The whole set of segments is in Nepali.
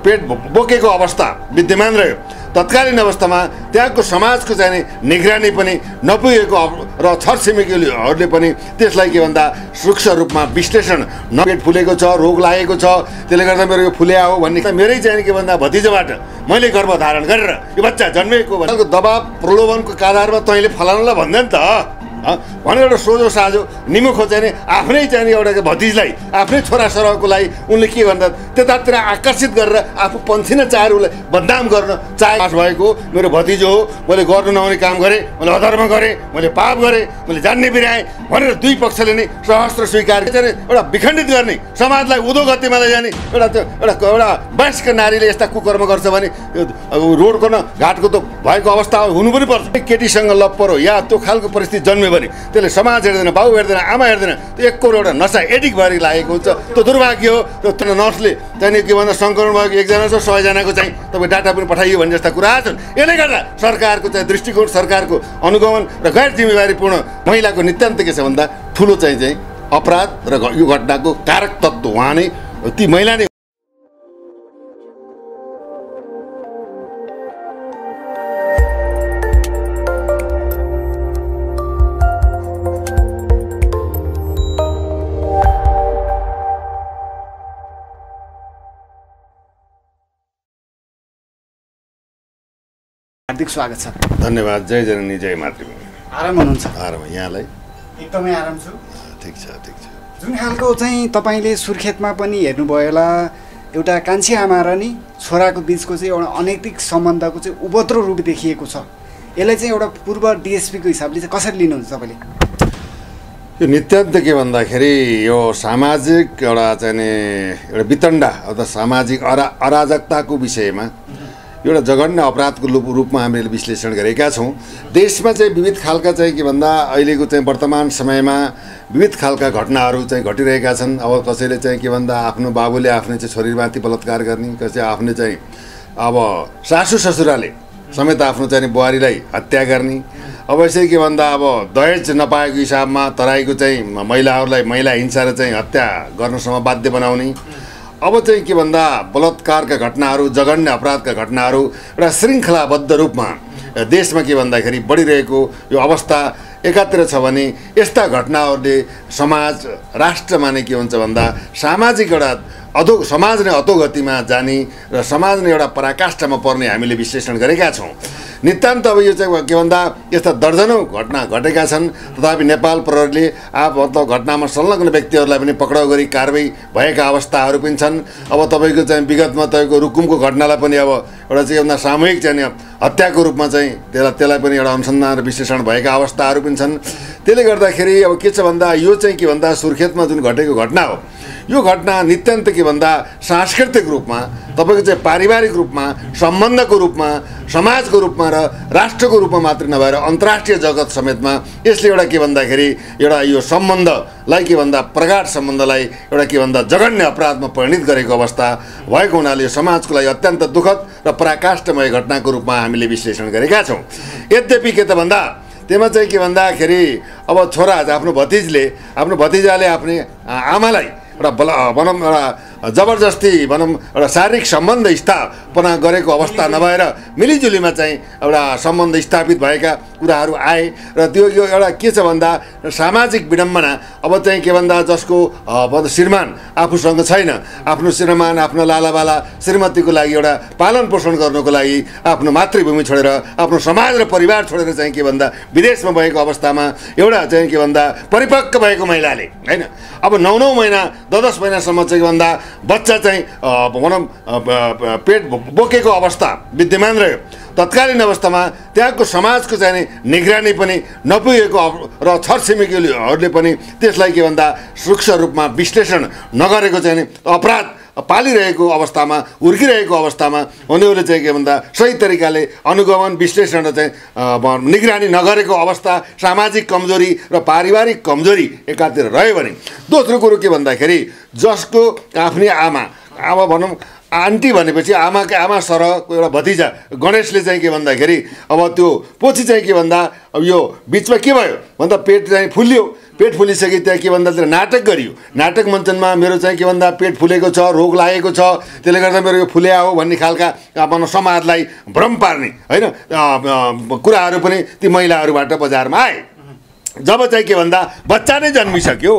पेट बोकेको अवस्था विद्यमान रह्यो। तत्कालीन अवस्थामा त्यहाँको समाजको चाहिँ निगरानी पनि नपुगेको र छरछिमेकीहरूले पनि त्यसलाई के भन्दा सूक्ष्म रूपमा विश्लेषण पेट फुलेको छ, रोग लागेको छ, त्यसले गर्दा मेरो यो फुल्या हो भन्ने मेरै चाहिँ के भन्दा भतिजोबाट मैले गर्भधारण गरेर यो बच्चा जन्मेको दबाब प्रलोभनको आधारमा तैँले फलाउनलाई भन्दैन त भनेर एउटा सोझो साझो निमुखो चाहिँ आफ्नै चाहिँ एउटा भतिजलाई आफ्नै छोराछोराको लागि उनले के भन्दा त्यतातिर आकर्षित गरेर आफू पन्थी न चाहेर उसलाई बदनाम गर्न चाहे भएको मेरो भतिजो हो, मैले गर्नु नहुने काम गरेँ, मैले अधर्म गरेँ, मैले पाप गरेँ, मैले जान्ने बिराएँ भनेर दुई पक्षले नै सहस्त्र स्वीकार चाहिँ एउटा विखण्डित गर्ने समाजलाई उदो गतिमा लैजाने एउटा वयस्क नारीले यस्ता कुकर्म गर्छ भने रोडको न घाटको त भएको अवस्था हुनु पनि पर्छ। केटीसँग लप्पर हो या त्यो खालको परिस्थिति जन्म्यो भने त्यसले समाज हेर्दैन, बाउ हेर्दैन, आमा हेर्दैन, त्यो एक करोड एउटा नसा एडिक भएर लागेको हुन्छ। त्यो दुर्भाग्य हो। त्यो नर्सले चाहिँ के भन्दा सङ्क्रमण भएको एकजना छ, 100 जनाको चाहिँ तपाईँ डाटा पनि पठाइयो भन्ने जस्ता कुरा छन्। यसले गर्दा सरकारको चाहिँ दृष्टिकोण, सरकारको अनुगमन र गैर जिम्मेवारीपूर्ण महिलाको नितान्त के छ भन्दा ठुलो चाहिँ अपराध र यो घटनाको कारक तत्त्व उहाँ नै ती महिला नै। हार्दिक स्वागत छ। धन्यवाद। जय जननी जय मातृभूमि। आराम हुनुहुन्छ? आराम। यहाँलाई? एकदमै आराम छु। ठिक छ, ठिक छ। जुन खालको चाहिँ तपाईँले सुर्खेतमा पनि हेर्नुभयो होला, एउटा कान्छी आमा र नि छोराको बिचको चाहिँ एउटा अनैतिक सम्बन्धको चाहिँ उपद्रो रूप देखिएको छ। यसलाई चाहिँ एउटा पूर्व डिएसपीको हिसाबले चाहिँ कसरी लिनुहुन्छ तपाईँले? यो नितान्त के भन्दाखेरि यो सामाजिक एउटा चाहिँ एउटा वितण्डा अथवा सामाजिक अराजकताको विषयमा एउटा जघन्य अपराधको रूपमा हामीले विश्लेषण गरेका छौँ। देशमा चाहिँ विविध खालका चाहिँ के भन्दा अहिलेको चाहिँ वर्तमान समयमा विविध खालका घटनाहरू चाहिँ घटिरहेका छन्। अब कसैले चाहिँ के भन्दा आफ्नो बाबुले आफ्नो चाहिँ छोरीमाथि बलात्कार गर्ने, कसै आफ्नो चाहिँ अब सासू ससुराले समेत आफ्नो चाहिँ बुहारीलाई हत्या गर्ने, अब यसरी के भन्दा अब दहेज नपाएको हिसाबमा तराईको चाहिँ महिलाहरूलाई महिला हिंसा र चाहिँ हत्या गर्नसम्म बाध्य बनाउने, अब चाहिँ के भन्दा बलात्कारका घटनाहरू, जघन्य अपराधका घटनाहरू एउटा श्रृङ्खलाबद्ध रूपमा देशमा के भन्दाखेरि बढिरहेको यो अवस्था एकातिर छ भने यस्ता घटनाहरूले समाज राष्ट्रमा नै के हुन्छ भन्दा सामाजिक एउटा समाज नै अधोगतिमा जाने र समाज नै एउटा पराकाष्ठमा पर्ने हामीले विश्लेषण गरेका छौँ। नितान्त अब यो चाहिँ के भन्दा यस्ता दर्जनौँ घटना घटेका छन्। तथापि नेपाल प्रहरीले घटनामा संलग्न व्यक्तिहरूलाई पनि पक्राउ गरी कारबाही भएका अवस्थाहरू पनि छन्। अब तपाईँको चाहिँ विगतमा तपाईँको रुकुमको घटनालाई पनि अब एउटा चाहिँ भन्दा सामूहिक चाहिँ हत्याको रूपमा चाहिँ त्यसलाई पनि एउटा अनुसन्धान र विश्लेषण भएका अवस्थाहरू पनि छन्। त्यसले गर्दाखेरि अब के छ भन्दा यो चाहिँ के भन्दा सुर्खेतमा जुन घटेको घटना हो, यो घटना नितान्त के भन्दा सांस्कृतिक रूपमा तपाईँको चाहिँ पारिवारिक रूपमा, सम्बन्धको रूपमा, समाजको रूपमा र राष्ट्रको रूपमा मात्र नभएर अन्तर्राष्ट्रिय जगत समेतमा यसले एउटा के भन्दाखेरि एउटा यो सम्बन्धलाई के भन्दा प्रगाढ सम्बन्धलाई एउटा के भन्दा जघन्य अपराधमा परिणत गरेको अवस्था भएको हुनाले यो समाजको लागि अत्यन्त दुःखद र पराकाष्ठमय घटनाको रूपमा हामीले विश्लेषण गरेका छौँ। यद्यपि के त भन्दा त्यसमा चाहिँ के भन्दाखेरि अब छोरा आफ्नो भतिजाले आफ्नो आमालाई एउटा भनौँ एउटा जबरजस्ती भनौँ एउटा शारीरिक सम्बन्ध स्थापना गरेको अवस्था नभएर मिलिजुलीमा चाहिँ एउटा सम्बन्ध स्थापित भएका कुराहरू आए र त्यो यो एउटा के छ भन्दा सामाजिक विडम्बना। अब चाहिँ के भन्दा जसको श्रीमान आफूसँग छैन, आफ्नो श्रीमान आफ्नो लालाबाला श्रीमतीको लागि एउटा पालन पोषण गर्नको लागि आफ्नो मातृभूमि छोडेर आफ्नो समाज र परिवार छोडेर चाहिँ के भन्दा विदेशमा भएको अवस्थामा एउटा चाहिँ के भन्दा परिपक्व भएको महिलाले होइन अब 9-9 महिना 10-10 महिनासम्म चाहिँ के भन्दा बच्चा चाहिँ भनौँ पेट बोकेको अवस्था विद्यमान रह्यो। तत्कालीन अवस्थामा त्यहाँको समाजको चाहिँ निगरानी पनि नपुगेको र छरछिमेकीहरूले पनि त्यसलाई के भन्दा सूक्ष्म रूपमा विश्लेषण नगरेको चाहिँ अपराध पालिरहेको अवस्थामा, हुर्किरहेको अवस्थामा उनीहरूले चाहिँ के भन्दा सही तरिकाले अनुगमन विश्लेषण र चाहिँ निगरानी नगरेको अवस्था, सामाजिक कमजोरी र पारिवारिक कमजोरी एकातिर रह्यो भने दोस्रो कुरो के भन्दाखेरि जसको आफ्नै आमा भनौँ आन्टी भनेपछि आमाकै आमा सरको एउटा भतिजा गणेशले चाहिँ के भन्दाखेरि अब त्यो पछि चाहिँ के भन्दा अब यो बिचमा के भयो भन्दा पेट चाहिँ फुल्यो, पेट फुलिसके त्यहाँ के भन्दा नाटक गरियो, नाटक मञ्चनमा मेरो चाहिँ के भन्दा पेट फुलेको छ, रोग लागेको छ, त्यसले गर्दा मेरो यो फुल्या हो भन्ने खालका आफ्नो समाजलाई भ्रम पार्ने होइन कुराहरू पनि ती महिलाहरूबाट बजारमा आए। जब चाहिँ के भन्दा बच्चा नै जन्मिसक्यो,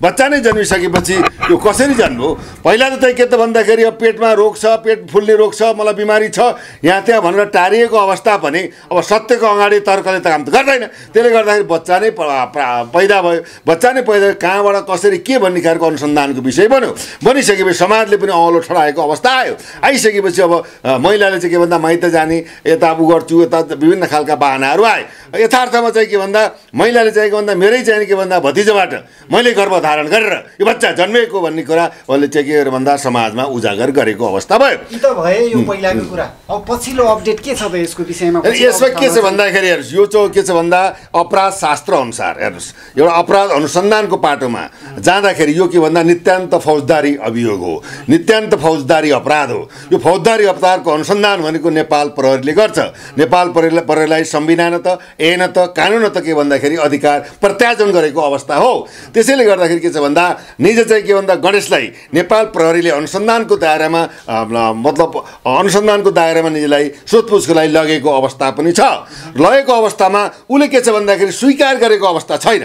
बच्चा नै जन्मिसकेपछि यो कसरी जन्म्यो? पहिला त चाहिँ के त भन्दाखेरि अब पेटमा रोग छ, पेट फुल्ने रोग छ, मलाई बिमारी छ यहाँ त्यहाँ भनेर टारिएको अवस्था पनि अब सत्यको अगाडि तर्कले त काम त गर्दैन। त्यसले गर्दाखेरि बच्चा नै पैदा भयो, बच्चा नै पैदा कहाँबाट कसरी के भन्ने खालको अनुसन्धानको विषय बन्यो। बनिसकेपछि समाजले पनि औलो ठडाएको अवस्था आयो। आइसकेपछि अब महिलाले चाहिँ के भन्दा माइत जाने, यता उ गर्छु, यता विभिन्न खालका बाहनाहरू आए। यथार्थमा चाहिँ के भन्दा महिलाले चाहिँ के भन्दा मेरै चाहिँ के भन्दा भतिजाबाट मैले गर्भधारण गरेर यो बच्चा जन्मेको भन्ने कुरा उहाँले चाहिँ के भन्दा समाजमा उजागर गरेको अवस्था भयो। यी त भयो यो पहिलाको कुरा। अब पछिल्लो अपडेट के छ त यसको विषयमा? यसमा के छ भन्दाखेरि हेर्नुहोस्, यो चाहिँ के छ भन्दा अपराध शास्त्र अनुसार हेर्नुहोस्, एउटा अपराध अनुसन्धानको पाटोमा जाँदाखेरि यो के भन्दा नित्यान्त फौजदारी अभियोग हो, नित्यान्त फौजदारी अपराध हो। यो फौजदारी अपराधको अनुसन्धान भनेको नेपाल प्रहरीले गर्छ। नेपाल प्रहरीलाई संविधान त ऐन त कानुन त के भन्दाखेरि अधिकार प्रत्यार्जन गरेको अवस्था हो। त्यसैले गर्दाखेरि के छ भन्दा निज चाहिँ के भन्दा गणेशलाई नेपाल प्रहरीले अनुसन्धानको दायरामा मतलब अनुसन्धानको दायरामा निजलाई सोधपुछको लागि लगेको अवस्था पनि छ। लगेको अवस्थामा उसले के छ भन्दाखेरि स्वीकार गरेको अवस्था छैन।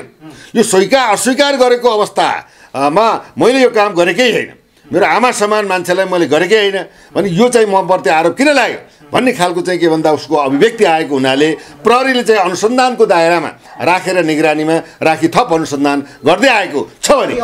यो अस्वीकार गरेको अवस्थामा मैले यो काम गरेकै होइन, मेरो आमा समान मान्छेलाई मैले गरेकै होइन भने यो चाहिँ म प्रति आरोप किन लाग्यो भन्ने खालको चाहिँ के भन्दा उसको अभिव्यक्ति आएको हुनाले प्रहरीले चाहिँ अनुसन्धानको दायरामा राखेर निगरानीमा राखी थप अनुसन्धान गर्दै आएको छ। भने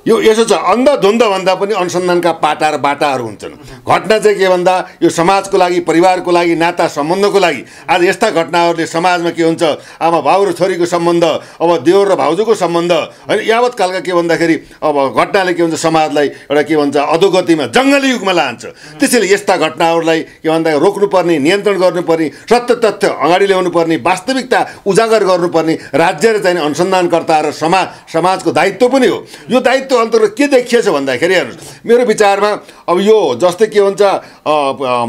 यो यसो छ, अन्धधुन्ध भन्दा पनि अनुसन्धानका पाटा र बाटाहरू हुन्छन्। घटना चाहिँ के भन्दा यो समाजको लागि, परिवारको लागि, नाता सम्बन्धको लागि आज यस्ता घटनाहरूले समाजमा के हुन्छ, आमा भाउ र छोरीको सम्बन्ध, अब देवर र भाउजूको सम्बन्ध होइन, यावत कालका के भन्दाखेरि अब घटनाले के हुन्छ समाजलाई एउटा के भन्छ अधोगतिमा जङ्गली युगमा लान्छ। त्यसैले यस्ता घटनाहरूलाई के भन्दा रोक्नुपर्ने, नियन्त्रण गर्नुपर्ने, सत्य तथ्य अगाडि ल्याउनु पर्ने, वास्तविकता उजागर गर्नुपर्ने राज्य र चाहिँ अनुसन्धानकर्ता र समाजको दायित्व पनि हो। यो दायित्व अन्तर्गत के देखिएछ भन्दाखेरि हेर्नुहोस्, मेरो विचारमा अब यो जस्तै के भन्छ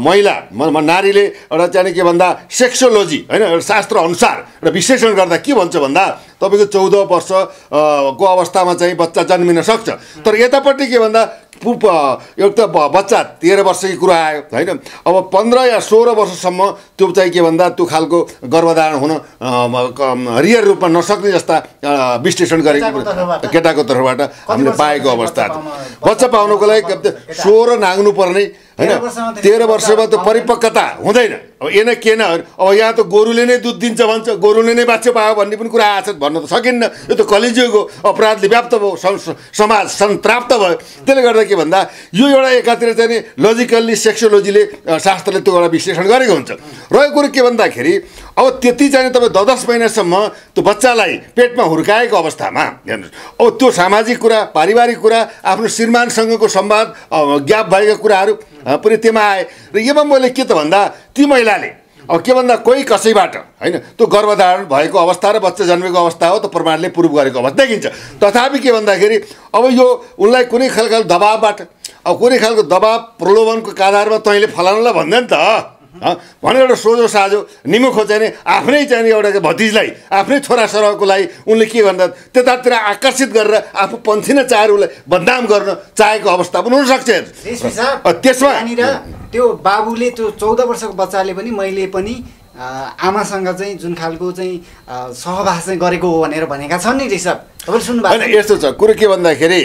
महिला नारीले एउटा चाहिँ के भन्दा सेक्सोलोजी होइन एउटा शास्त्र अनुसार र विश्लेषण गर्दा के भन्छ भन्दा तपाईँको 14 वर्षको अवस्थामा चाहिँ बच्चा जन्मिन सक्छ। तर यतापट्टि के भन्दा एउटा बच्चा 13 वर्षको कुरा आयो होइन, अब 15 या 16 वर्षसम्म त्यो चाहिँ के भन्दा त्यो खालको गर्भधारण हुन रियल रूपमा नसक्ने जस्ता विश्लेषण गरेको केटाको तर्फबाट हामीले पाएको अवस्था। बच्चा पाउनको लागि 16 नाग्नु पर्ने होइन, 13 वर्षमा त परिपक्वता हुँदैन। अब एन के न अब यहाँ त गोरुले नै दुध दिन्छ भन्छ, गोरुले नै बाछा पायो भन्ने पनि कुरा आछ, भन्न त सकिन्न। यो त कलिजुगको अपराधले व्याप्त भयो, समाज सन्त्राप्त भयो। त्यसले गर्दा के भन्दा यो एउटा एकातिर चाहिँ लजिकल्ली सेक्सोलोजीले शास्त्रले त्यो एउटा विश्लेषण गरेको हुन्छ। रहेको कुरो के भन्दाखेरि अब त्यति चाहिँ तपाईँ 10 महिनासम्म त्यो बच्चालाई पेटमा हुर्काएको अवस्थामा हेर्नुहोस्, अब त्यो सामाजिक कुरा, पारिवारिक कुरा, आफ्नो श्रीमानसँगको संवाद ग्याप भएका कुराहरू पनि त्यसमा आए। र यसमा मैले के त भन्दा ती महिलाले अब के भन्दा कोही कसैबाट होइन त्यो गर्भधारण भएको अवस्था र बच्चा जन्मेको अवस्था हो त प्रमाणले प्रुभ गरेको अवस्था देखिन्छ। तथापि के भन्दाखेरि अब यो उनलाई कुनै खालको दबावबाट, अब कुनै खालको दबाव प्रलोभनको आधारमा तैँले फलानालाई भन्दैन त भनेर एउटा सोझो साझो निमुखो चाहिँ आफ्नै चाहिँ एउटा भतिजलाई, आफ्नै छोराछोराको लागि उनले के भन्दा त्यतातिर आकर्षित गरेर आफू पन्थी न चाहेर उसलाई बदनाम गर्न चाहेको अवस्था पनि हुनसक्छ। त्यसमा त्यो बाबुले त्यो 14 वर्षको बच्चाले पनि मैले पनि आमासँग चाहिँ जुन खालको चाहिँ सहवास चाहिँ गरेको हो भनेर भनेका छन् नि ऋषभ, तपाईँले सुन्नुभएको होइन? यस्तो छ कुरो के भन्दाखेरि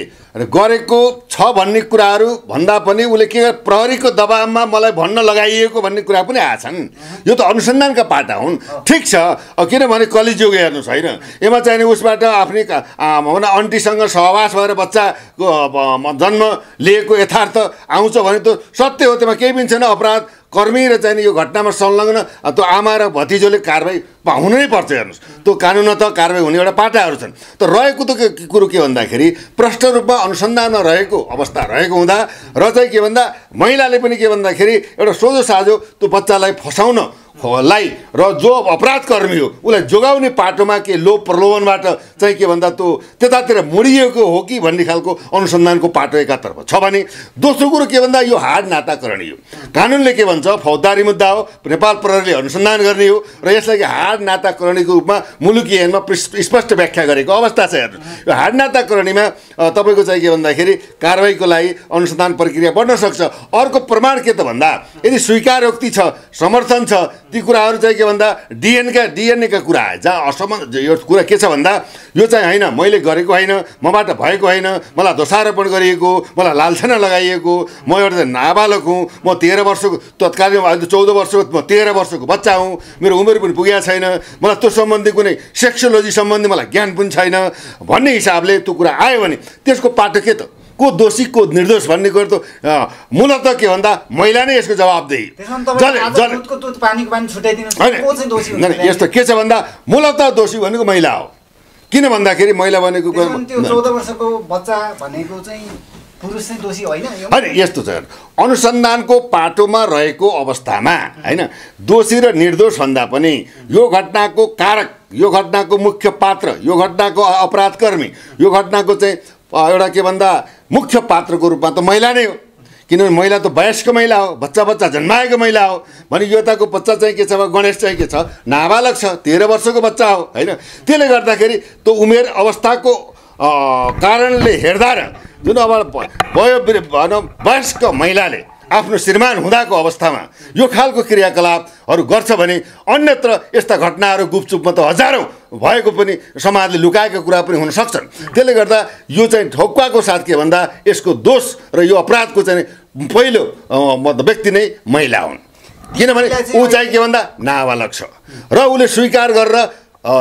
गरेको छ भन्ने कुराहरू भन्दा पनि उसले के प्रहरीको दबावमा मलाई भन्न लगाइएको भन्ने कुरा पनि आछन्। यो त अनुसन्धानका पाटा हुन्, ठिक छ। किनभने कलिजुग हेर्नुहोस् होइन, यसमा चाहिँ उसबाट आफ्नै अन्टीसँग सहवास भएर बच्चाको जन्म लिएको यथार्थ आउँछ भने त सत्य हो, त्यसमा केही पनि छैन। अपराध कर्मी र चाहिँ यो घटनामा संलग्न त्यो आमा र भतिजोले कारवाही हुनै पर्छ। हेर्नुहोस्, त्यो कानुन त कारवाही हुने एउटा पाटाहरू छन्। तर रहेको त कुरो के भन्दाखेरि प्रष्ट रूपमा अनुसन्धानमा रहेको अवस्था रहेको हुँदा र चाहिँ के भन्दा महिलाले पनि के भन्दाखेरि एउटा सोझो साझो त्यो बच्चालाई फसाउन लाई र जो अपराधकर्मी हो उसलाई जोगाउने पाटोमा के लोभ प्रलोभनबाट चाहिँ के भन्दा त्यो त्यतातिर मुडिएको हो कि भन्ने खालको अनुसन्धानको पाटो एकातर्फ छ भने दोस्रो कुरो के भन्दा यो हाड नाताकरणी हो। कानुनले के भन्छ फौजदारी मुद्दा हो, नेपाल प्रहरीले अनुसन्धान गर्ने हो र यसलाई हाड नाताकरणीको रूपमा मुलुकी ऐनमा स्पष्ट व्याख्या गरेको अवस्था छ। हेर्नु यो हाड नाताकरणीमा तपाईँको चाहिँ के भन्दाखेरि कारबाहीको लागि अनुसन्धान प्रक्रिया बढ्न सक्छ। अर्को प्रमाण के त भन्दा यदि स्वीकारोक्ति छ, समर्थन छ, ती कुराहरू चाहिँ के भन्दा डिएनएका कुरा जहाँ असम्म यो कुरा के छ भन्दा यो चाहिँ होइन मैले गरेको होइन, मबाट भएको होइन, मलाई दोषारोपण गरिएको, मलाई लालछना लगाइएको, म एउटा नाबालक हुँ, म 13 वर्षको तत्कालीन अहिले 14 वर्षको म 13 वर्षको बच्चा हुँ, मेरो उमेर पनि पुगेको छैन, मलाई त्यो सम्बन्धी कुनै सेक्सोलोजी सम्बन्धी मलाई ज्ञान पनि छैन भन्ने हिसाबले त्यो कुरा आयो भने त्यसको पाटो के त को दोषी को निर्दोष भन्ने कुरो त मूलत के भन्दा महिला नै यसको जवाबदेही। यस्तो के छ भन्दा मूलत दोषी भनेको महिला हो। किन भन्दाखेरि महिला भनेको 14 वर्षको बच्चा भनेको चाहिँ पुरुष चाहिँ दोषी होइन। होइन यस्तो छ अनुसन्धानको पाटोमा रहेको अवस्थामा होइन दोषी र निर्दोष भन्दा पनि यो घटनाको कारक, यो घटनाको मुख्य पात्र, यो घटनाको अपराधकर्मी, यो घटनाको चाहिँ एउटा के भन्दा मुख्य पात्रको रूपमा त महिला नै हो। किनभने महिला त वयस्क महिला हो, बच्चा जन्माएको महिला हो भने योताको बच्चा चाहिँ के छ गणेश चाहिँ के छ नाबालक छ, 13 वर्षको बच्चा हो होइन। त्यसले गर्दाखेरि त्यो उमेर अवस्थाको कारणले हेर्दा र जुन अब वयस्क महिलाले आफ्नो श्रीमान हुँदाको अवस्थामा यो खालको क्रियाकलापहरू गर्छ भने अन्यत्र यस्ता घटनाहरू गुपचुपमा त हजारौँ भएको पनि समाजले लुकाएको कुरा पनि हुन सक्छन्। त्यसले गर्दा यो चाहिँ ठोक्काको साथ के भन्दा यसको दोष र यो अपराधको चाहिँ पहिलो व्यक्ति नै महिला हुन्। किनभने ऊ चाहिँ के भन्दा नाबालक छ र उसले स्वीकार गरेर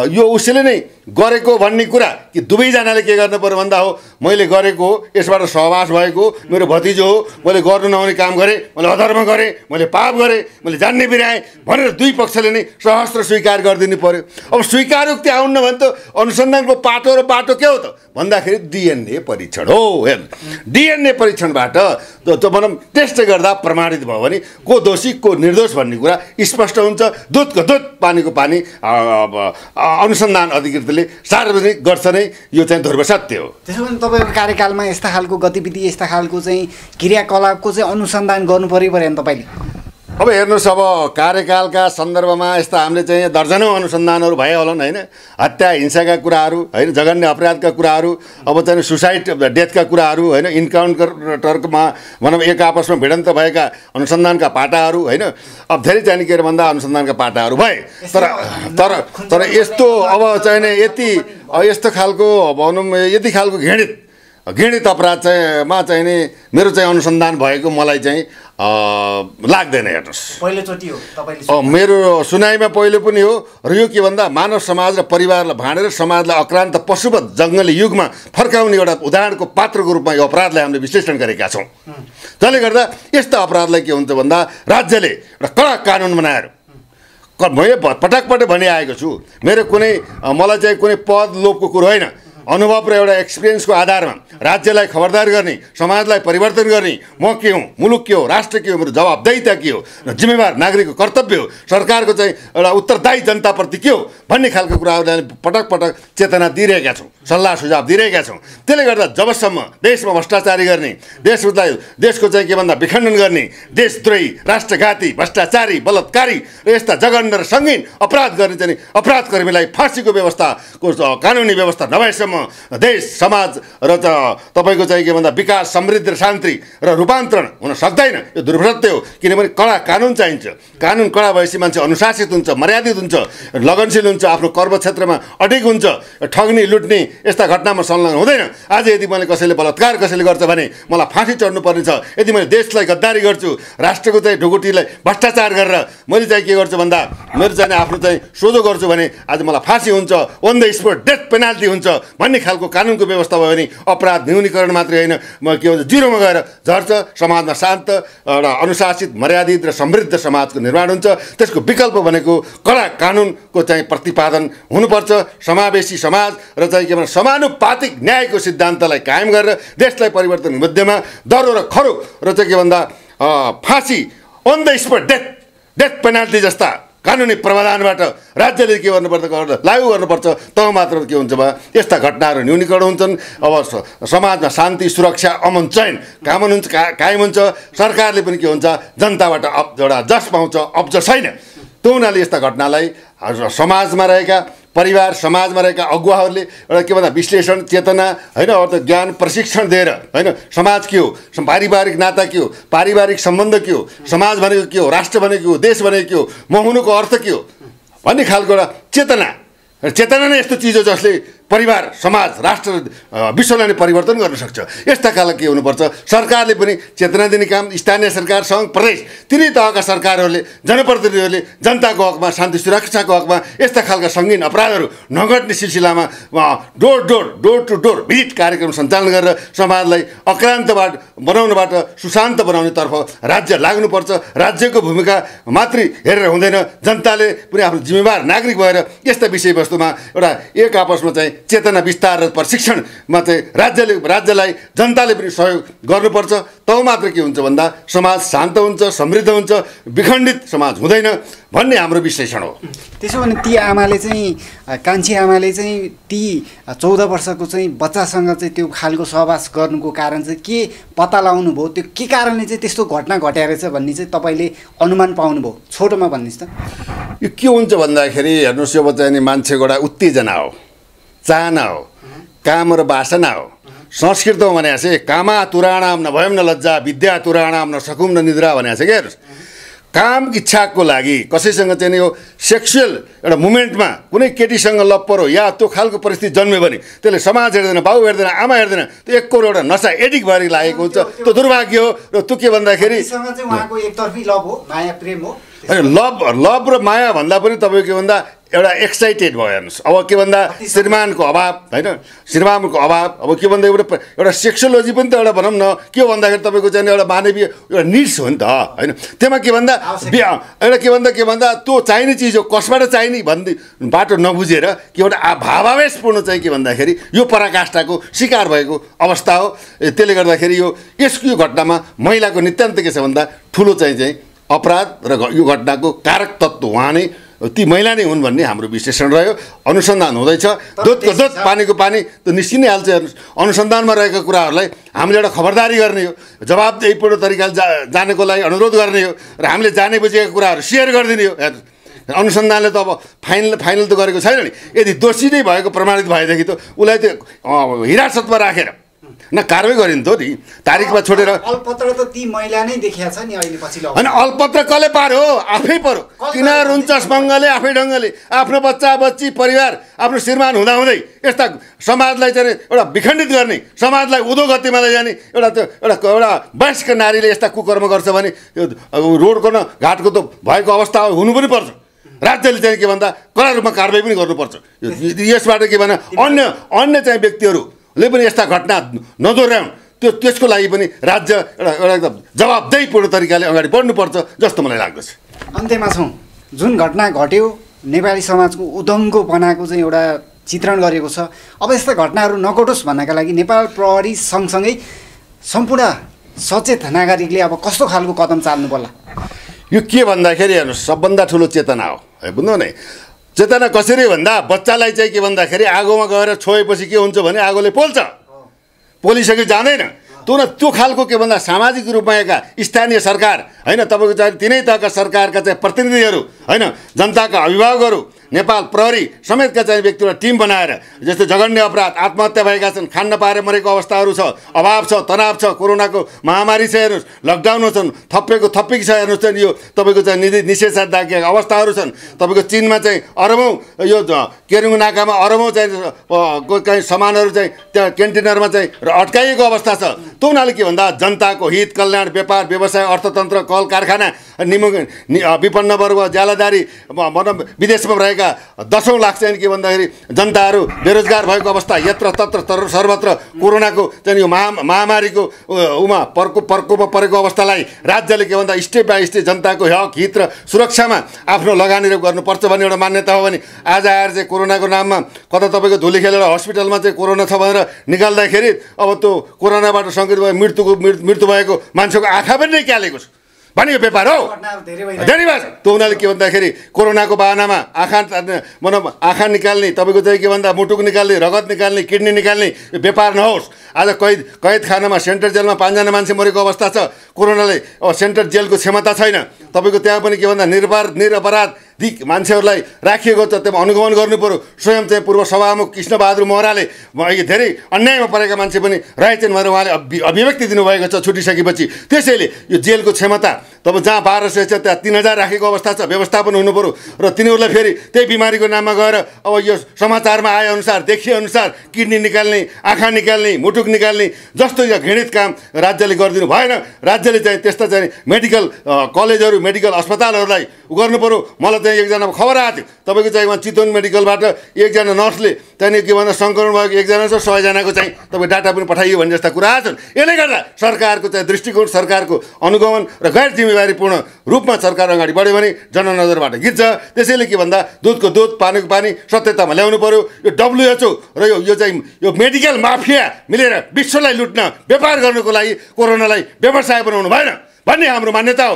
यो उसले नै गरेको भन्ने कुरा कि दुवैजनाले के गर्नु पर्यो भन्दा हो मैले गरेको हो, यसबाट सहवास भएको, मेरो भतिजो हो, मैले गर्नु नहुने काम गरेँ, मैले अधर्म गरेँ, मैले पाप गरेँ, मैले जान्ने बिराएँ भनेर दुई पक्षले नै सहस्त्र स्वीकार गरिदिनु पर्यो। अब स्वीकारोक्ति आउन्न भने त अनुसन्धानको पाटो र बाटो के हो त भन्दाखेरि डिएनए परीक्षण हो। हेर्नु डिएनए परीक्षणबाट भनौँ टेस्ट गर्दा प्रमाणित भयो भने को दोषी को निर्दोष भन्ने कुरा स्पष्ट हुन्छ। दुधको दुध पानीको पानी अनुसन्धान अधिकृतले सार्वजनिक गर्छ नै यो चाहिँ ध्रुव सत्य हो। त्यसो भने तपाईँको कार्यकालमा यस्ता खालको गतिविधि, यस्ता खालको चाहिँ क्रियाकलापको चाहिँ अनुसन्धान गर्नु पर्यो नि तपाईँले? अब हेर्नुहोस् अब कार्यकालका सन्दर्भमा यस्ता हामीले चाहिँ दर्जनौँ अनुसन्धानहरू भए होलान् होइन। हत्या हिंसाका कुराहरू होइन, जघन्य अपराधका कुराहरू, अब चाहिँ सुसाइड डेथका कुराहरू होइन, इन्काउन्टरमा भनौँ एक आपसमा भिडन्त भएका अनुसन्धानका पाटाहरू होइन। अब धेरै चाहिँ के भन्दा अनुसन्धानका पाटाहरू भए तर यस्तो अब चाहिँ यति यस्तो खालको भनौँ यति खालको घृणित अपराध चाहिँ मा चाहिँ नि मेरो चाहिँ अनुसन्धान भएको मलाई चाहिँ लाग्दैन। हेर्नुहोस् पहिलोचोटि हो तपाईँले मेरो सुनाइमा पहिलो पनि हो र यो के भन्दा मानव समाज र परिवारलाई भाँडेर समाजलाई अक्रान्त पशुवत जङ्गली युगमा फर्काउने एउटा उदाहरणको पात्रको रूपमा यो अपराधलाई हामीले विश्लेषण गरेका छौँ। जसले गर्दा यस्ता अपराधलाई के हुन्छ भन्दा राज्यले एउटा कडा कानुन बनाएर मैले पटक भनिआएको छु मेरो मलाई चाहिँ कुनै पद लोभको कुरो होइन, अनुभव र एउटा एक्सपिरियन्सको आधारमा राज्यलाई खबरदार गर्ने, समाजलाई परिवर्तन गर्ने म के हुँ, मुलुक के हो, राष्ट्र के हो, मेरो जवाबदेहिता के हो, जिम्मेवार नागरिकको कर्तव्य हो, सरकारको चाहिँ एउटा उत्तरदायी जनताप्रति के हो भन्ने खालको कुराहरूलाई पटक चेतना दिइरहेका छौँ, सल्लाह सुझाव दिइरहेका छौँ। त्यसले गर्दा जबसम्म देशमा भ्रष्टाचारी गर्ने, देशको चाहिँ के भन्दा विखण्डन गर्ने, देशद्रोही, राष्ट्रघाती, भ्रष्टाचारी, बलात्कारी र यस्ता जघन्य र सङ्गीन अपराध गर्ने चाहिँ अपराधकर्मीलाई फाँसीको व्यवस्थाको कानुनी व्यवस्था नभएसम्म देश समाज र तपाईँको चाहिँ के भन्दा विकास समृद्धि र शान्ति र रूपान्तरण हुन सक्दैन। यो दुर्सत्य हो। किनभने कडा कानुन चाहिन्छ। कानुन कडा भएपछि मान्छे अनुशासित हुन्छ, मर्यादित हुन्छ, लगनशील हुन्छ, आफ्नो कर्मक्षेत्रमा अडिग हुन्छ, ठग्ने लुट्ने यस्ता घटनामा संलग्न हुँदैन। आज यदि मैले कसैले बलात्कार कसैले गर्छ भने मलाई फाँसी चढ्नुपर्ने छ। यदि मैले देशलाई गद्दारी गर्छु, राष्ट्रको चाहिँ ढुकुटीलाई भ्रष्टाचार गरेर मैले चाहिँ के गर्छु भन्दा मेरो चाहिँ आफ्नो चाहिँ सोझो गर्छु भने आज मलाई फाँसी हुन्छ, on the spot death penalty हुन्छ भन्ने खालको कानुनको व्यवस्था भयो भने अपराध न्यूनीकरण मात्रै होइन के भन्छ जिरोमा गएर झर्छ। समाजमा शान्त एउटा अनुशासित मर्यादित र समृद्ध समाजको निर्माण हुन्छ। त्यसको विकल्प भनेको कडा कानुनको चाहिँ प्रतिपादन हुनुपर्छ। समावेशी समाज र चाहिँ के भन्छ समानुपातिक न्यायको सिद्धान्तलाई कायम गरेर देशलाई परिवर्तन मध्यमा दरो र खरो र चाहिँ के भन्दा फाँसी, on the spot death penalty जस्ता कानुनी प्रावधानबाट राज्यले के गर्नुपर्छ लागू गर्नुपर्छ तब मात्र के हुन्छ भए यस्ता घटनाहरू न्यूनीकरण हुन्छन्। अब समाजमा शान्ति सुरक्षा अमन चयन कायम हुन्छ। सरकारले पनि के हुन्छ जनताबाट एउटा जस पाउँछ अब्ज छैन। त्यो हुनाले यस्ता घटनालाई समाजमा रहेका परिवार समाजमा रहेका अगुवाहरूले एउटा के भन्दा विश्लेषण चेतना होइन अर्थात् ज्ञान प्रशिक्षण दिएर होइन समाज के हो पारिवारिक नाता के हो पारिवारिक सम्बन्ध के हो समाज भनेको के हो राष्ट्र भनेको के हो देश भनेको के हो म हुनुको अर्थ के हो भन्ने खालको एउटा चेतना नै यस्तो चिज हो जसले परिवार समाज राष्ट्र विश्वलाई नै परिवर्तन गर्न सक्छ। यस्ता खालको के हुनुपर्छ सरकारले पनि चेतना दिने काम स्थानीय सरकार सङ्घ प्रदेश तिनै तहका सरकारहरूले जनप्रतिनिधिहरूले जनताको हकमा शान्ति सुरक्षाको हकमा यस्ता खालका सङ्गीन अपराधहरू नघट्ने सिलसिलामा डोर टु डोर भिजिट कार्यक्रम सञ्चालन गरेर समाजलाई अक्रान्तबाट बनाउनबाट सुशान्त बनाउनेतर्फ राज्य लाग्नुपर्छ। राज्यको भूमिका मात्रै हेरेर हुँदैन जनताले पनि आफ्नो जिम्मेवार नागरिक भएर यस्ता विषयवस्तुमा एउटा एक आपसमा चाहिँ चेतना विस्तार र प्रशिक्षणमा चाहिँ राज्यलाई जनताले पनि सहयोग गर्नुपर्छ। तब मात्र के हुन्छ भन्दा समाज शान्त हुन्छ समृद्ध हुन्छ विखण्डित समाज हुँदैन भन्ने हाम्रो विश्लेषण हो। त्यसो भने ती आमाले चाहिँ कान्छी आमाले चाहिँ ती 14 वर्षको चाहिँ बच्चासँग चाहिँ त्यो खालको सहवास गर्नुको कारण चाहिँ के पत्ता लगाउनु भयो त्यो के कारणले चाहिँ त्यस्तो घटना घट्या रहेछ भन्ने चाहिँ तपाईँले अनुमान पाउनुभयो छोटोमा भन्नुहोस् त। यो के हुन्छ भन्दाखेरि हेर्नुहोस् यो चाहिँ नि मान्छेको एउटा उत्तेजना हो चाहना हो काम र वासना हो। संस्कृतमा भनेको चाहिँ कामा तुराणाम न भयम न लज्जा विद्या तुराणाम न सकुम न निद्रा भनेको छ क्या। हेर्नुहोस् काम इच्छाको लागि कसैसँग चाहिँ नि यो सेक्सुअल एउटा मुभमेन्टमा कुनै केटीसँग लप्पर हो या त्यो खालको परिस्थिति जन्म्यो भने त्यसले समाज हेर्दैन बाउ हेर्दैन आमा हेर्दैन त्यो एक करोड एउटा नसा एडिक्ट भएर लागेको हुन्छ त्यो दुर्भाग्य हो। र त्यो के भन्दाखेरि लभ र माया भन्दा पनि तपाईँको के भन्दा एउटा एक्साइटेड भयो हेर्नुहोस्। अब के भन्दा श्रीमानको अभाव होइन श्रीमानको अभाव अब के भन्दा एउटा सेक्सोलोजी पनि त एउटा भनौँ न के हो भन्दाखेरि तपाईँको चाहिँ एउटा मानवीय एउटा निड्स हो नि त होइन। त्यसमा के भन्दा एउटा के भन्दा त्यो चाहिने चिज हो कसबाट चाहिने भन्ने बाटो नबुझेर के एउटा भावावेशपूर्ण चाहिँ के भन्दाखेरि यो पराकाष्ठाको शिकार भएको अवस्था हो। त्यसले गर्दाखेरि यसको घटनामा महिलाको नितान्त के छ भन्दा ठुलो चाहिँ अपराध र यो घटनाको कारक तत्त्व उहाँ नै ती महिला नै हुन् भन्ने हाम्रो विश्लेषण रह्यो। अनुसन्धान हुँदैछ दुधको दुध पानीको पानी त निस्कि नै हाल्छ। हेर्नुहोस् अनुसन्धानमा रहेका कुराहरूलाई हामीले एउटा खबरदारी गर्ने हो जवाबदेहीपूर्ण तरिकाले जानेको लागि अनुरोध गर्ने हो र हामीले जाने बुझेका कुराहरू सेयर गरिदिने हो। हेर्नुहोस् अनुसन्धानले त अब फाइनल त गरेको छैन नि। यदि दोषी नै भएको प्रमाणित भएदेखि त उसलाई त हिरासतमा राखेर न कारवाही गरिन्थ्यो नि तारिकमा छोडेर। अलपत्र त ती महिला नै देखिया छ नि अहिले पछिल्लो होइन अलपत्र कसले पार्यो आफै पर्यो किन रुन्छस् मङ्गले आफै ढङ्गले आफ्नो बच्चा बच्ची परिवार आफ्नो श्रीमान हुँदाहुँदै यस्ता समाजलाई चाहिँ एउटा विखण्डित गर्ने समाजलाई उधो गतिमा लैजाने एउटा वयस्क नारीले यस्ता कुकर्म गर्छ भने यो रोडको न घाटको त भएको अवस्था हुनु पनि पर्छ। राज्यले चाहिँ के भन्दा कडा रूपमा कारवाही पनि गर्नुपर्छ। यसबाट के भन्दा अन्य चाहिँ व्यक्तिहरूले पनि यस्ता घटना नदोहोऱ्याउन् त्यसको लागि पनि राज्य एउटा जवाबदेहीपूर्ण तरिकाले अगाडि बढ्नुपर्छ जस्तो मलाई लाग्दछ। अन्त्यमा छौँ जुन घटना घट्यो नेपाली समाजको उदङ्गो बनाएको चाहिँ एउटा चित्रण गरेको छ। अब यस्ता घटनाहरू नघटोस् भन्नका लागि नेपाल प्रहरी सँगसँगै सम्पूर्ण सचेत नागरिकले अब कस्तो खालको कदम चाल्नु पर्ला? यो के भन्दाखेरि हेर्नुहोस् सबभन्दा ठुलो चेतना हो है बुझ्नु नै। चेतना कसरी भन्दा बच्चालाई चाहिँ के भन्दाखेरि आगोमा गएर छोएपछि के हुन्छ भने आगोले पोल्छ पोलिसके जाँदैन त्यो खालको के भन्दा सामाजिक रूपमा आएका स्थानीय सरकार होइन तपाईँको चाहिँ तिनै तहका सरकारका चाहिँ प्रतिनिधिहरू होइन जनताका अभिभावकहरू नेपाल प्रहरी समेतका चाहिँ व्यक्तिबाट टिम बनाएर जस्तै जघन्य अपराध आत्महत्या भएका छन् खान नपाएर मरेको अवस्थाहरू छ अभाव छ तनाव छ कोरोनाको महामारी छ हेर्नुहोस् लकडाउन छन् थप्पेको छ हेर्नुहोस् चाहिँ यो तपाईँको चाहिँ निषेधाज्ञा अवस्थाहरू छन्। तपाईँको चीनमा चाहिँ अरबौँ यो केरुङ नाकामा अरबौँ चाहिँ सामानहरू चाहिँ त्यहाँ कन्टेनरमा चाहिँ अड्काइएको अवस्था छ। त्यो हुनाले के भन्दा जनताको हित कल्याण व्यापार व्यवसाय अर्थतन्त्र कल कारखाना विपन्न वर्ग ज्यालादारी विदेशमा रहेका 10औं लाख चाहिँ के भन्दाखेरि जनताहरू बेरोजगार भएको अवस्था यत्र तत्र सर्वत्र कोरोनाको चाहिँ यो महामारीको उमा प्रकोपमा परेको अवस्थालाई राज्यले के भन्दा स्टेप बाई स्टेप जनताको हक हित र सुरक्षामा आफ्नो लगानी गर्नुपर्छ भन्ने एउटा मान्यता हो भने आज आएर चाहिँ कोरोनाको नाममा कता तपाईँको धुली खेलेर हस्पिटलमा चाहिँ कोरोना छ भनेर निकाल्दाखेरि अब त्यो कोरोनाबाट सङ्क्रमित भए मृत्यु भएको मान्छेको आँखा पनि नै क्यालेको छ। भनेको व्यापार हो धेरै भएको छ। त्यो उनीहरूले के भन्दाखेरि कोरोनाको बाहनामा आँखा निकाल्ने, तपाईँको चाहिँ के भन्दा मुटुक निकाल्ने, रगत निकाल्ने, किडनी निकाल्ने व्यापार नहोस्। आज कैद खानामा सेन्ट्रल जेलमा 5 जना मान्छे मरेको अवस्था छ। कोरोनाले अब सेन्ट्रल जेलको क्षमता छैन। तपाईँको त्यहाँ पनि के भन्दा निरपराध मान्छेहरूलाई राखिएको छ। त्यो अनुगमन गर्नु पर्यो। स्वयं चाहिँ पूर्व सभामुख कृष्णबहादुर महराले धेरै अन्यायमा परेका मान्छे पनि रहेछन् भनेर उहाँले अभिव्यक्ति दिनुभएको छ छुटिसकेपछि। त्यसैले यो जेलको क्षमता तब जहाँ 1200 छ त्यहाँ 3000 राखेको अवस्था छ। व्यवस्थापन हुनु पर्यो र तिनीहरूलाई फेरि त्यही बिमारीको नाममा गएर अब यो समाचारमा आएअनुसार देखिएअनुसार किडनी निकाल्ने, आँखा निकाल्ने, मुटुक निकाल्ने जस्तो यो घृणित काम राज्यले गरिदिनु भएन। राज्यले चाहिँ त्यस्ता चाहिँ मेडिकल कलेजहरू, मेडिकल अस्पतालहरूलाई गर्नु पर्यो। मलाई चाहिँ एकजना खबर आएको थियो, तपाईँको चाहिँ उहाँ चितवन मेडिकलबाट एकजना नर्सले त्यहाँनिर के भन्दा सङ्क्रमण भएको एकजना छ, 100 जनाको चाहिँ तपाईँ डाटा पनि पठाइयो भन्ने जस्ता कुरा आछन्। यसले गर्दा सरकारको चाहिँ दृष्टिकोण, सरकारको अनुगमन र गैर जिम्मेवारीपूर्ण रूपमा सरकार अगाडि बढ्यो भने जननजरबाट गिर्छ। त्यसैले के भन्दा दुधको दुध, पानीको पानी सत्यतामा ल्याउनु पर्यो। यो WHO र यो चाहिँ यो मेडिकल माफिया मिलेर विश्वलाई लुट्न, व्यापार गर्नुको लागि कोरोनालाई व्यवसाय बनाउनु भएन भन्ने हाम्रो मान्यता हो।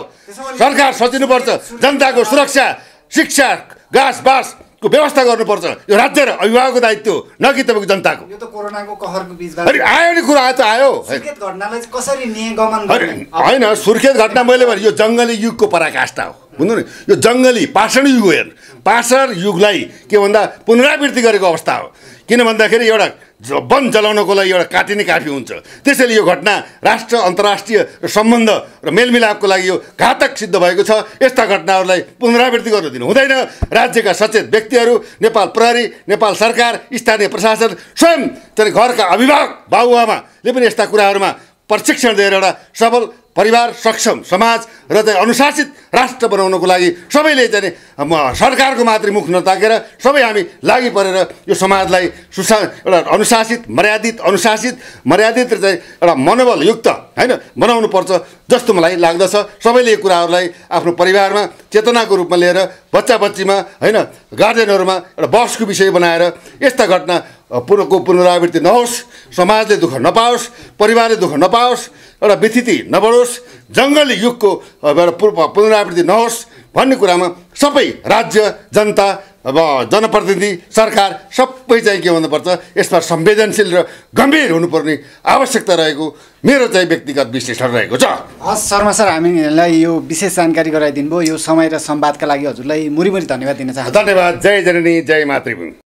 सरकार सचिनुपर्छ। जनताको सुरक्षा, शिक्षा, घाँस बाँसको व्यवस्था गर्नुपर्छ। यो राज्य र अभिभावकको दायित्व हो, न कि तपाईँको जनताको। यो त कोरोनाको कहरको बीचबाट आयो नि कुरा आयो त आयो। सुर्खेत घटनालाई कसरी नियमन गर्ने? होइन, सुर्खेत घटना मैले भने यो जङ्गली युगको पराकाष्ठा हो। बुझ्नु नि, यो जङ्गली पाषाण युग हो। हेर्नु, पाषाण युगलाई के भन्दा पुनरावृत्ति गरेको अवस्था हो। किन भन्दाखेरि एउटा वन जलाउनको लागि एउटा काटिने काफी हुन्छ। त्यसैले यो घटना राष्ट्र अन्तर्राष्ट्रिय सम्बन्ध र मेलमिलापको लागि यो घातक सिद्ध भएको छ। यस्ता घटनाहरूलाई पुनरावृत्ति गर्न दिनु हुँदैन। राज्यका सचेत व्यक्तिहरू, नेपाल प्रहरी, नेपाल सरकार, स्थानीय प्रशासन, स्वयं चाहिँ घरका अभिभावक बाबुआमाले पनि यस्ता कुराहरूमा प्रशिक्षण दिएर एउटा सबल परिवार, सक्षम समाज र चाहिँ अनुशासित राष्ट्र बनाउनको लागि सबैले चाहिँ सरकारको मात्रै मुख नताकेर सबै हामी लागि परेर यो समाजलाई एउटा अनुशासित मर्यादित र चाहिँ एउटा मनोबलयुक्त होइन बनाउनुपर्छ जस्तो मलाई लाग्दछ। सबैले यो कुराहरूलाई आफ्नो परिवारमा चेतनाको रूपमा लिएर बच्चा बच्चीमा होइन गार्जेनहरूमा एउटा बहसको विषय बनाएर यस्ता घटना पुनरावृत्ति नहोस्, समाजले दुःख नपाओस्, परिवारले दुःख नपाओस्, एउटा व्यथिति नबढोस्, जङ्गली युगको एउटा पुनरावृत्ति नहोस् भन्ने कुरामा सबै राज्य, जनता, अब जनप्रतिनिधि, सरकार सबै चाहिँ के भन्नुपर्छ, यसमा संवेदनशील र गम्भीर हुनुपर्ने आवश्यकता रहेको मेरो चाहिँ व्यक्तिगत विश्लेषण रहेको छ। हस् शर्मा सर, हामीलाई यो विशेष जानकारी गराइदिनु भयो। यो समय र संवादका लागि हजुरलाई मुरी धन्यवाद दिन चाहन्छु। धन्यवाद। जय जननी, जय मातृभूमि।